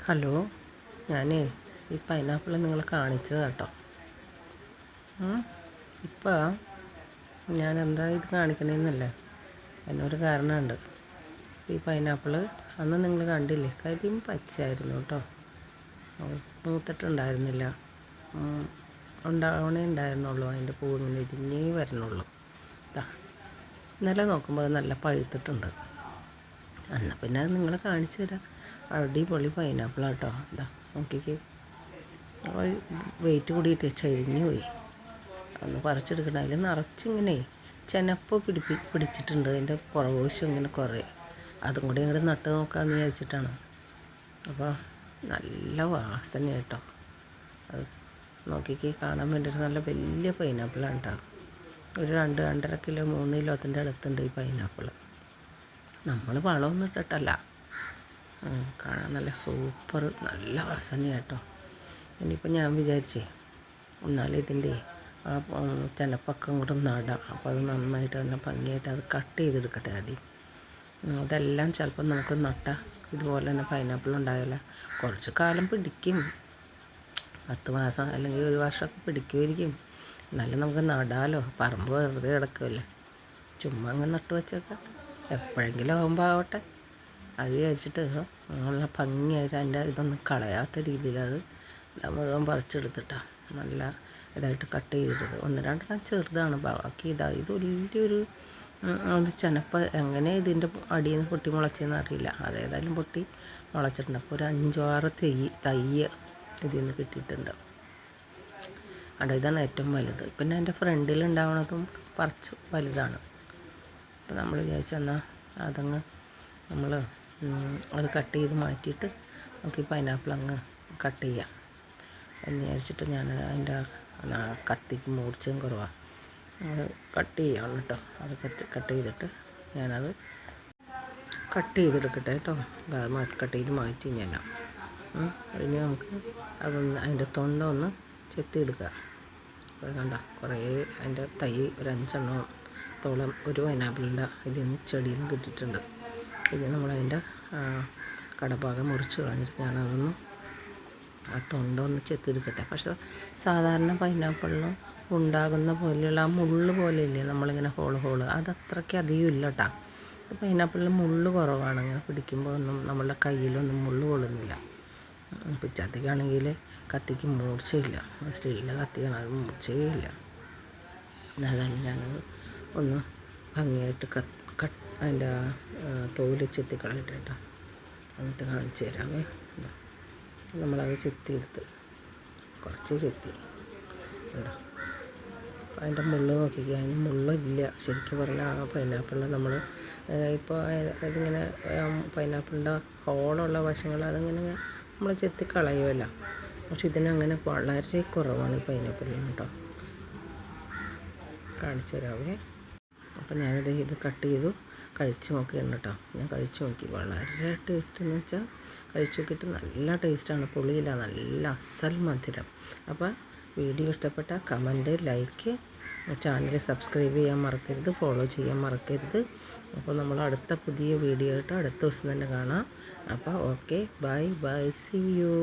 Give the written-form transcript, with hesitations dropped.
Hello, ഞാനേ ഈ pineapple നിങ്ങളെ കാണിച്ചതാണ് കേട്ടോ. ഇപ്പോൾ ഞാൻ എന്താ ഇത് കാണിക്കണമെന്നല്ലേ, അതിനൊരു കാരണമുണ്ട്. ഈ പൈനാപ്പിൾ അന്ന് നിങ്ങൾ കണ്ടില്ലേ, കരിയും പച്ചയായിരുന്നു കേട്ടോ. മൂത്തിട്ടുണ്ടായിരുന്നില്ല, ഉണ്ടാവണേ ഉണ്ടായിരുന്നുള്ളൂ. അതിൻ്റെ പൂ ഇങ്ങനെ ഇരിഞ്ഞേ വരണുള്ളൂ. ഇന്നലെ നോക്കുമ്പോൾ അത് നല്ല പഴുത്തിട്ടുണ്ട്. എന്നാൽ പിന്നെ അത് നിങ്ങളെ കാണിച്ചു തരാം. അടിപൊളി പൈനാപ്പിളാണ് കേട്ടോ. ഇതാ നോക്കിക്ക്, വെയിറ്റ് കൂടിയിട്ട് ചരിഞ്ഞു പോയി. അന്ന് പറിച്ചെടുക്കണം. അതിൽ നിറച്ചിങ്ങനെ ചെനപ്പ് പിടിച്ചിട്ടുണ്ട്. അതിൻ്റെ പുറകുവശം ഇങ്ങനെ കുറേ, അതും കൂടി ഇങ്ങോട്ട് നട്ട് നോക്കാമെന്ന് വിചാരിച്ചിട്ടാണ്. അപ്പോൾ നല്ല വാസന കേട്ടോ. അത് നോക്കിക്ക്, കാണാൻ വേണ്ടിയിട്ട് നല്ല വലിയ പൈനാപ്പിളാണ് കേട്ടോ. ഒരു 2-2.5 കിലോ 3 കിലോത്തിൻ്റെ അടുത്തുണ്ട് ഈ പൈനാപ്പിൾ. നമ്മൾ വളമൊന്നും ഇട്ടിട്ടല്ല, കാണാൻ നല്ല സൂപ്പർ, നല്ല വാസന കേട്ടോ. ഇനിയിപ്പോൾ ഞാൻ വിചാരിച്ചേ എന്നാലും ഇതിൻ്റെ ആ ചെനപ്പൊക്കെ ഇങ്ങോട്ട് നടാം. അപ്പോൾ അത് നന്നായിട്ട് നല്ല ഭംഗിയായിട്ട് അത് കട്ട് ചെയ്തെടുക്കട്ടെ ആദ്യം. അതെല്ലാം ചിലപ്പോൾ നമുക്ക് നട്ടാൽ ഇതുപോലെ തന്നെ പൈനാപ്പിൾ ഉണ്ടാകില്ല. കുറച്ച് കാലം പിടിക്കും, 10 മാസം അല്ലെങ്കിൽ 1 വർഷമൊക്കെ പിടിക്കുമായിരിക്കും. എന്നാലും നമുക്ക് നടാലോ, പറമ്പ് വെറുതെ കിടക്കുമല്ലേ, ചുമ്മാ അങ്ങ് നട്ട് വെച്ചേക്കാം. എപ്പോഴെങ്കിലും ആകുമ്പോൾ ആവട്ടെ അത് വിചാരിച്ചിട്ട് നല്ല ഭംഗിയായിട്ട് അതിൻ്റെ ഇതൊന്നും കളയാത്ത രീതിയിൽ അത് മുഴുവൻ പറിച്ചെടുത്തിട്ടാണ് നല്ല ഇതായിട്ട് കട്ട് ചെയ്തിട്ട്. 1-2 ചെറുതാണ്, ബാക്കി ഇത് വലിയൊരു ചെനപ്പ്. എങ്ങനെ ഇതിൻ്റെ അടിയിൽ നിന്ന് പൊട്ടി മുളച്ചെന്ന് അറിയില്ല. അതേതായാലും പൊട്ടി മുളച്ചിട്ടുണ്ട്. അപ്പോൾ ഒരു 5-6 തയ്യ് ഇതിൽ നിന്ന് കിട്ടിയിട്ടുണ്ട്. അവിടെ ഇതാണ് ഏറ്റവും വലുത്. പിന്നെ എൻ്റെ ഫ്രണ്ടിലുണ്ടാവണതും കുറച്ച് വലുതാണ്. അപ്പോൾ നമ്മൾ വിചാരിച്ചെന്നാൽ അതങ്ങ് നമ്മൾ അത് കട്ട് ചെയ്ത് മാറ്റിയിട്ട് നമുക്ക് ഈ പൈനാപ്പിൾ അങ്ങ് കട്ട് ചെയ്യാം എന്ന് വിചാരിച്ചിട്ട് ഞാൻ അതിൻ്റെ കത്തിക്ക് മൂർച്ചയും കുറവാണ്, അത് കട്ട് ചെയ്യാം കേട്ടോ. അത് കട്ട് ചെയ്തിട്ട് ഞാനത് കട്ട് ചെയ്തെടുക്കട്ടെ കേട്ടോ. കട്ട് ചെയ്ത് മാറ്റി ഞാൻ ഇനി നമുക്ക് അതൊന്ന് അതിൻ്റെ തൊണ്ട ഒന്ന് ചെത്തിയെടുക്കുക. അപ്പോൾ കണ്ട കുറേ അതിൻ്റെ തൈ ഒരു 5 എണ്ണത്തോളം ഒരു പൈനാപ്പിളിൻ്റെ ഇതിൽ നിന്ന് ചെടിയിൽ നിന്ന് കിട്ടിയിട്ടുണ്ട്. ഇത് നമ്മളതിൻ്റെ കടഭാഗം മുറിച്ച് കളഞ്ഞിട്ട് ഞാനതൊന്ന് ആ തൊണ്ട ഒന്ന് ചെത്തിയെടുക്കട്ടെ. പക്ഷേ സാധാരണ പൈനാപ്പിളിന് ഉണ്ടാകുന്ന പോലെയുള്ള ആ മുള്ള് പോലെയില്ലേ നമ്മളിങ്ങനെ ഹോള് അതത്രയ്ക്ക് അധികം ഇല്ല കേട്ടോ. പൈനാപ്പിളിന് മുള്ള് കുറവാണ്. ഇങ്ങനെ പിടിക്കുമ്പോൾ ഒന്നും നമ്മളുടെ കയ്യിലൊന്നും മുള്ള് കൊള്ളുന്നില്ല. പിച്ചാത്തിക്കാണെങ്കിൽ കത്തിക്ക് മൂർച്ചയില്ല, സ്റ്റീലിൻ്റെ കത്തിയാണ്, അത് മൂർച്ചയില്ല. അതാണ് ഞാനത് ഒന്ന് ഭംഗിയായിട്ട് അതിൻ്റെ തോല് ചെത്തിക്കളയിട്ട് കേട്ടോ. എന്നിട്ട് കാണിച്ചു തരാമേ. നമ്മളത് ചെത്തിയെടുത്ത് കുറച്ച് ചെത്തി കേട്ടോ. അതിൻ്റെ മുള്ള് നോക്കിക്കുക, അതിന് മുള്ളില്ല. ശരിക്കും പറഞ്ഞാൽ ആ പൈനാപ്പിളിൽ നമ്മൾ ഇപ്പോൾ അതിങ്ങനെ പൈനാപ്പിളിൻ്റെ ഹോളുള്ള വശങ്ങൾ അതിങ്ങനെ നമ്മൾ ചെത്തി കളയുമല്ലോ. പക്ഷെ ഇതിനങ്ങനെ വളരെ കുറവാണ് ഈ പൈനാപ്പിളിന് കേട്ടോ. കാണിച്ചു തരാമേ. അപ്പോൾ ഞാനിത് കട്ട് ചെയ്തു കഴിച്ച് നോക്കിയിട്ടുണ്ട് കേട്ടോ. ഞാൻ കഴിച്ച് നോക്കി, വളരെ ടേസ്റ്റ് എന്ന് വെച്ചാൽ കഴിച്ച് നോക്കിയിട്ട് നല്ല ടേസ്റ്റാണ്. പുളിയില്ല, നല്ല അസൽ മധുരം. അപ്പോൾ വീഡിയോ ഇഷ്ടപ്പെട്ട കമൻറ്റ്, ലൈക്ക്, ചാനൽ സബ്സ്ക്രൈബ് ചെയ്യാൻ മറക്കരുത്, ഫോളോ ചെയ്യാൻ മറക്കരുത്. അപ്പോൾ നമ്മൾ അടുത്ത പുതിയ വീഡിയോ ആയിട്ട് അടുത്ത ദിവസം തന്നെ കാണാം. അപ്പോൾ ഓക്കെ, ബൈ, സീ യു.